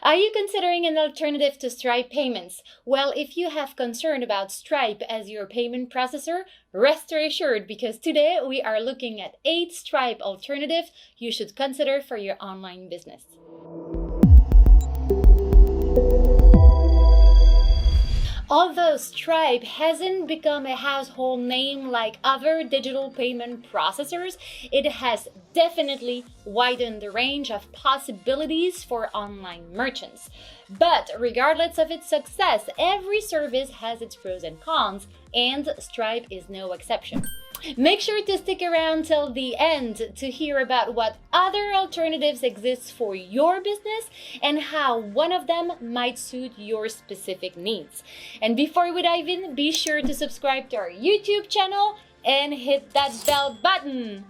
Are you considering an alternative to Stripe payments? Well, if you have concern about Stripe as your payment processor, rest assured because today we are looking at 8 Stripe alternatives you should consider for your online business. Although Stripe hasn't become a household name like other digital payment processors, it has definitely widened the range of possibilities for online merchants. But regardless of its success, every service has its pros and cons, and Stripe is no exception. Make sure to stick around till the end to hear about what other alternatives exist for your business and how one of them might suit your specific needs. And before we dive in, be sure to subscribe to our YouTube channel and hit that bell button.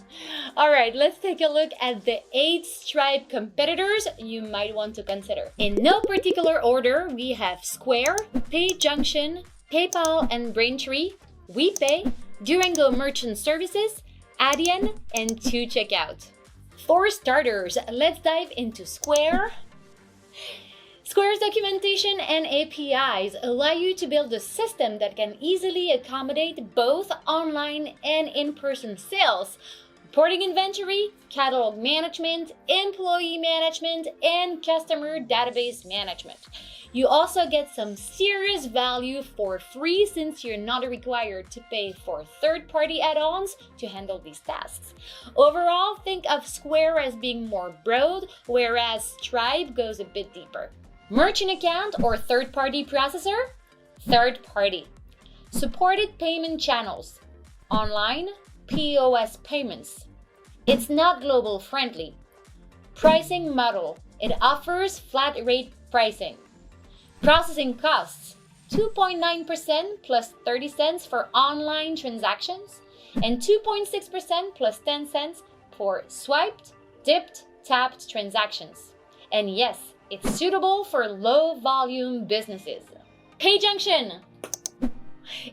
All right, let's take a look at the 8 Stripe competitors you might want to consider. In no particular order, we have Square, PayJunction, PayPal and Braintree, Wepay, Durango Merchant Services, Adyen, and 2Checkout. For starters, let's dive into Square. Square's documentation and APIs allow you to build a system that can easily accommodate both online and in-person sales, reporting inventory, catalog management, employee management, and customer database management. You also get some serious value for free since you're not required to pay for third-party add-ons to handle these tasks. Overall, think of Square as being more broad, whereas Stripe goes a bit deeper. Merchant account or third-party processor? Third-party. Supported payment channels. Online, POS payments. It's not global friendly. Pricing model. It offers flat rate pricing. Processing costs, 2.9% plus 30 cents for online transactions and 2.6% plus 10 cents for swiped, dipped, tapped transactions. And yes, it's suitable for low-volume businesses. PayJunction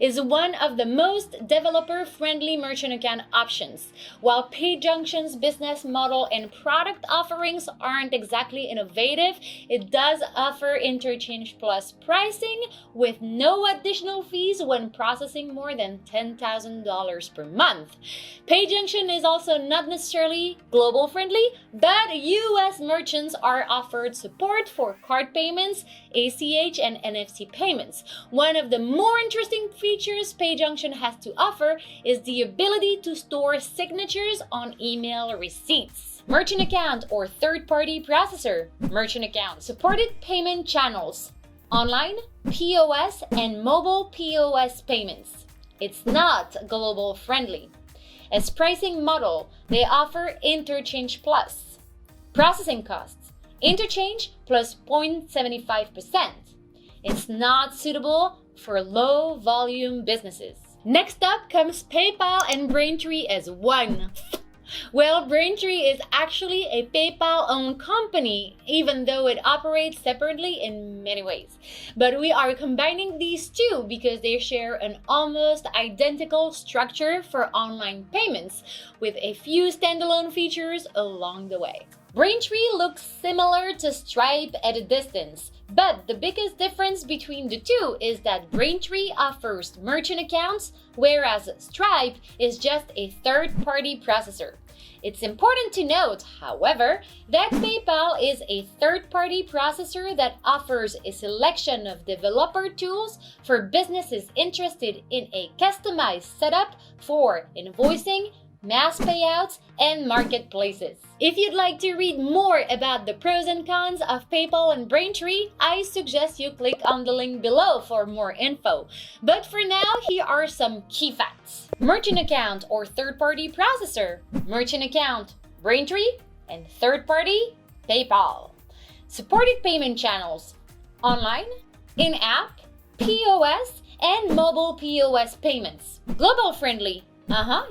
is one of the most developer-friendly merchant account options. While PayJunction's business model and product offerings aren't exactly innovative, it does offer interchange plus pricing with no additional fees when processing more than $10,000 per month. PayJunction is also not necessarily global friendly, but US merchants are offered support for card payments, ACH, and NFC payments. One of the more interesting features PayJunction has to offer is the ability to store signatures on email receipts. Merchant account or third-party processor. Merchant account. Supported payment channels. Online, POS, and mobile POS payments. It's not global friendly. As pricing model, they offer interchange plus. Processing costs. Interchange plus 0.75%. It's not suitable for low-volume businesses. Next up comes PayPal and Braintree as one. Well, Braintree is actually a PayPal-owned company, even though it operates separately in many ways. But we are combining these two because they share an almost identical structure for online payments, with a few standalone features along the way. Braintree looks similar to Stripe at a distance, but the biggest difference between the two is that Braintree offers merchant accounts, whereas Stripe is just a third-party processor. It's important to note, however, that PayPal is a third-party processor that offers a selection of developer tools for businesses interested in a customized setup for invoicing, mass payouts, and marketplaces. If you'd like to read more about the pros and cons of PayPal and Braintree, I suggest you click on the link below for more info. But for now, here are some key facts. Merchant account or third-party processor. Merchant account, Braintree, and third-party, PayPal. Supported payment channels. Online, in-app, POS, and mobile POS payments. Global friendly.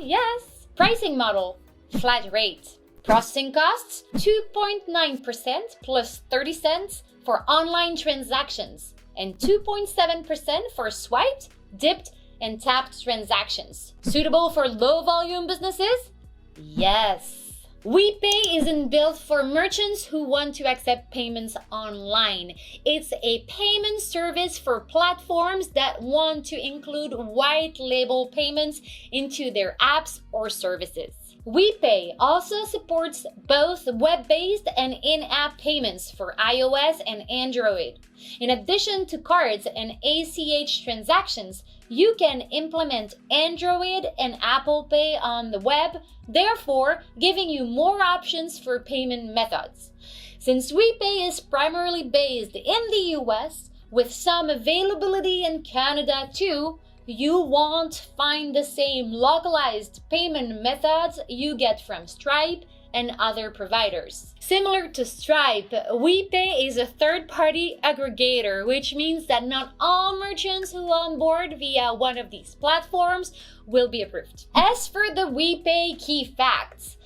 Yes. Pricing model, flat rate. Processing costs, 2.9% plus 30 cents for online transactions and 2.7% for swiped, dipped, and tapped transactions. Suitable for low-volume businesses? Yes. Wepay isn't built for merchants who want to accept payments online. It's a payment service for platforms that want to include white label payments into their apps or services. Wepay also supports both web-based and in-app payments for iOS and Android. In addition to cards and ACH transactions, you can implement Android and Apple Pay on the web, therefore giving you more options for payment methods. Since Wepay is primarily based in the US, with some availability in Canada too, you won't find the same localized payment methods you get from Stripe and other providers. Similar to Stripe, Wepay is a third-party aggregator, which means that not all merchants who onboard via one of these platforms will be approved. As for the Wepay key facts,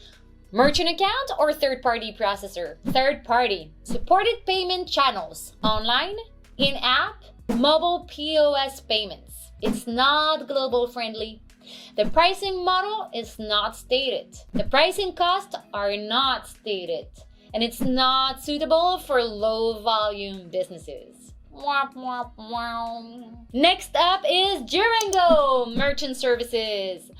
merchant account or third-party processor? Third-party. Supported payment channels: online, in-app, mobile POS payments. It's not global friendly. The pricing model is not stated. The pricing costs are not stated. And it's not suitable for low volume businesses. Next up is Durango Merchant Services.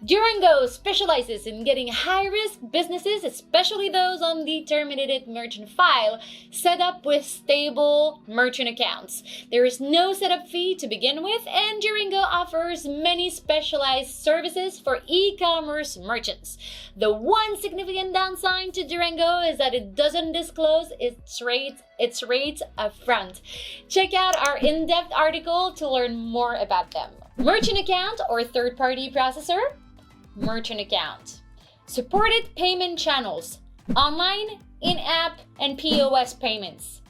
Durango specializes in getting high-risk businesses, especially those on the terminated merchant file, set up with stable merchant accounts. There is no setup fee to begin with, and Durango offers many specialized services for e-commerce merchants. The one significant downside to Durango is that it doesn't disclose its rates upfront. Check out our in-depth article to learn more about them. Merchant account or third-party processor? Merchant account. Supported payment channels: online, in-app, and POS payments.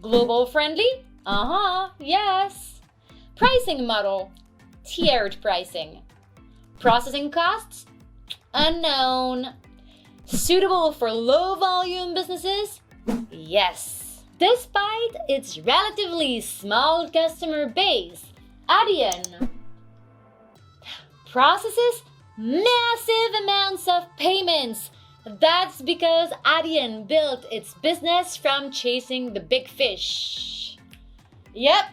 Global friendly? Yes. Pricing model: tiered pricing. Processing costs? Unknown. Suitable for low volume businesses? Yes. Despite its relatively small customer base, Adyen processes massive amounts of payments. That's because Adyen built its business from chasing the big fish. Yep,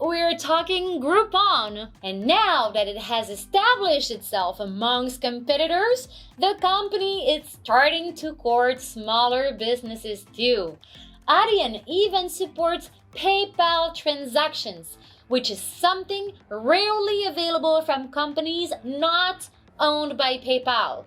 we're talking Groupon. And now that it has established itself amongst competitors, the company is starting to court smaller businesses too. Adyen even supports PayPal transactions, which is something rarely available from companies not owned by PayPal.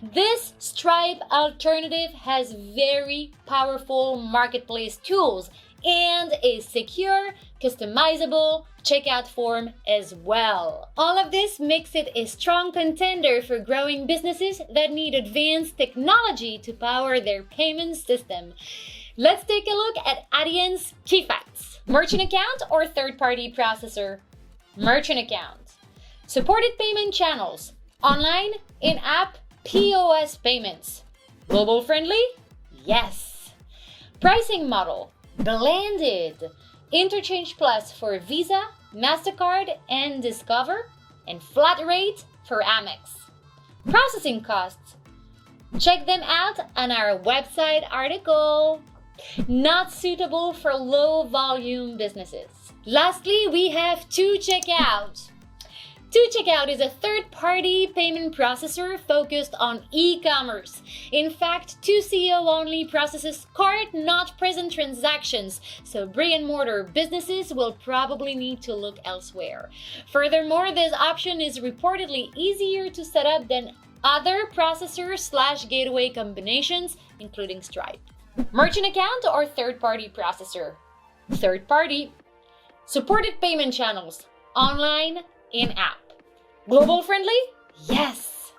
This Stripe alternative has very powerful marketplace tools and a secure, customizable checkout form as well. All of this makes it a strong contender for growing businesses that need advanced technology to power their payment system. Let's take a look at Adyen's key facts. Merchant account or third-party processor? Merchant account. Supported payment channels: online, in-app, POS payments. Global friendly? Yes. Pricing model: blended. Interchange Plus for Visa, MasterCard, and Discover, and flat rate for Amex. Processing costs: check them out on our website article. Not suitable for low volume businesses. Lastly, we have 2Checkout. 2Checkout is a third-party payment processor focused on e-commerce. In fact, 2CO only processes card-not-present transactions, so brick-and-mortar businesses will probably need to look elsewhere. Furthermore, this option is reportedly easier to set up than other processor/gateway combinations, including Stripe. Merchant account or third-party processor? Third-party. Supported payment channels: online, in-app. Global friendly? Yes.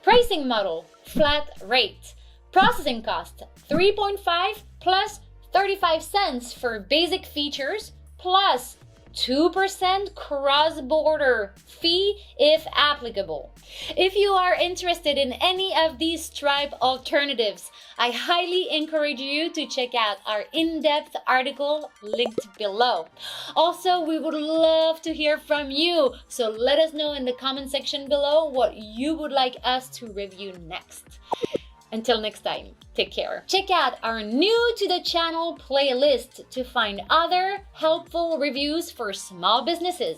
Pricing model: flat rate. Processing cost: 3.5 plus 35 cents for basic features plus 2% cross-border fee if applicable. If you are interested in any of these Stripe alternatives, I highly encourage you to check out our in-depth article linked below. Also, we would love to hear from you, so let us know in the comment section below what you would like us to review next. Until next time, take care. Check out our new to the channel playlist to find other helpful reviews for small businesses.